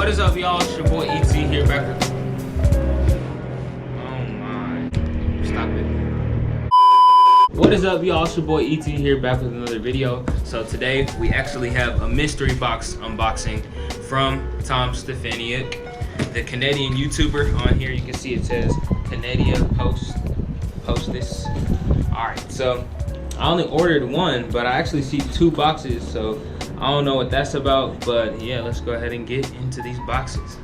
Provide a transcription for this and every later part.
What is up, y'all? It's your boy ET here back with... Oh my. Stop it. What is up, y'all? It's your boy ET here back with another video. So today we actually have a mystery box unboxing from Tom Stefaniuk, the Canadian YouTuber. On here you can see it says Canadian post this. Alright, so I only ordered one, but I actually see two boxes, so I don't know what that's about, but yeah, let's go ahead and get into these boxes.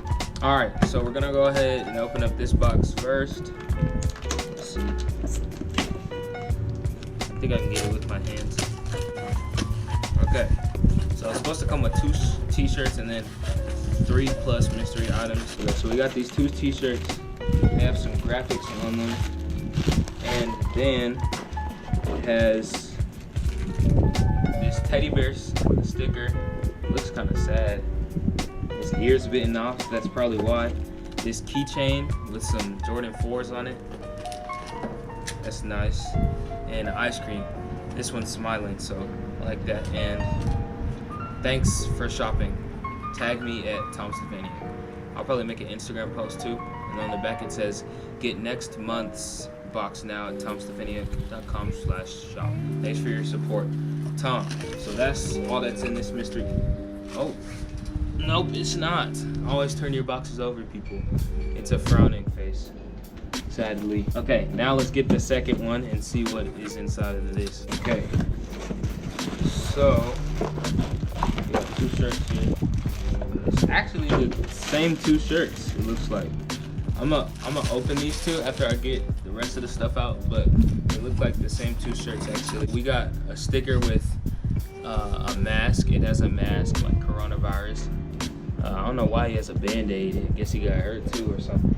All right, so we're gonna go ahead and open up this box first. Let's see. I think I can get it with my hands. Okay, so it's supposed to come with 2 t-shirts and then 3+ mystery items. Okay, so we got these 2 t-shirts. They have some graphics on them, and then it has this teddy bear sticker. Looks kind of sad. His ear's bitten off, so that's probably why. This keychain with some Jordan 4s on it. That's nice. And ice cream. This one's smiling, so I like that. And thanks for shopping. Tag me at Tom Stefaniuk. I'll probably make an Instagram post too. And on the back it says, get next month's box now at tomstefaniuk.com/shop. Thanks for your support, Tom. So that's all that's in this mystery. Oh, nope, it's not. Always turn your boxes over, people. It's a frowning face, sadly. Okay, now let's get the second one and see what is inside of this. Okay, so we got 2 shirts here. It's actually the same 2 shirts, it looks like. I'm gonna open these 2 after I get the rest of the stuff out, but they look like the same 2 shirts actually. We got a sticker with a mask. It has a mask like coronavirus. I don't know why he has a band-aid. I guess he got hurt too or something.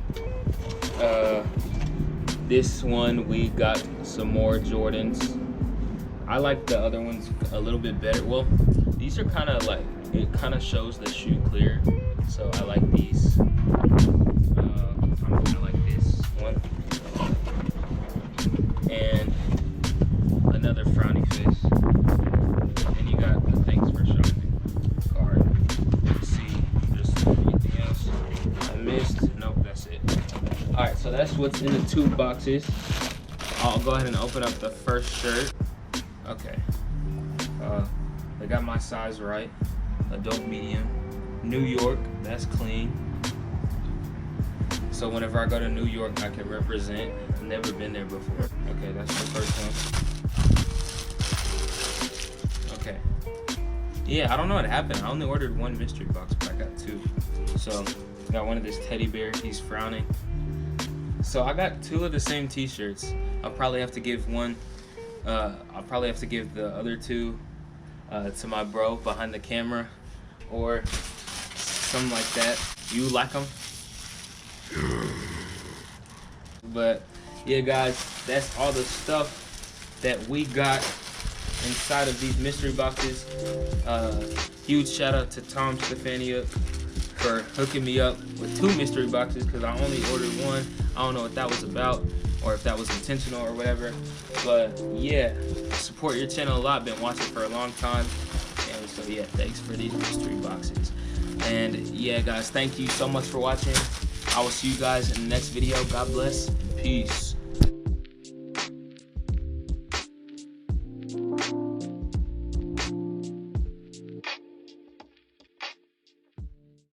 This one we got some more Jordans. I like the other ones a little bit better. Well, these are kind of like, it kind of shows the shoe clear, so I like these. I like this one. And another frowny face. And you got the thanks for shopping card. Let's see if there's anything else I missed. Nope, that's it. Alright, so that's what's in the 2 boxes. I'll go ahead and open up the first shirt. Okay. They got my size right. Adult medium. New York, that's clean. So whenever I go to New York, I can represent. I've never been there before. Okay, that's the first one. Okay. Yeah, I don't know what happened. I only ordered 1 mystery box, but I got 2. So, got one of this teddy bear. He's frowning. So I got 2 of the same t-shirts. I'll probably have to give one. I'll probably have to give the other 2 to my bro behind the camera, or something like that. You like them? But yeah, guys, that's all the stuff that we got inside of these mystery boxes. Huge shout out to Tom Stefaniuk for hooking me up with 2 mystery boxes, because I only ordered 1. I don't know what that was about, or if that was intentional or whatever, but yeah, support your channel a lot. Been watching for a long time, and so yeah, thanks for these mystery boxes. And yeah, guys, thank you so much for watching. I will see you guys in the next video. God bless. Peace.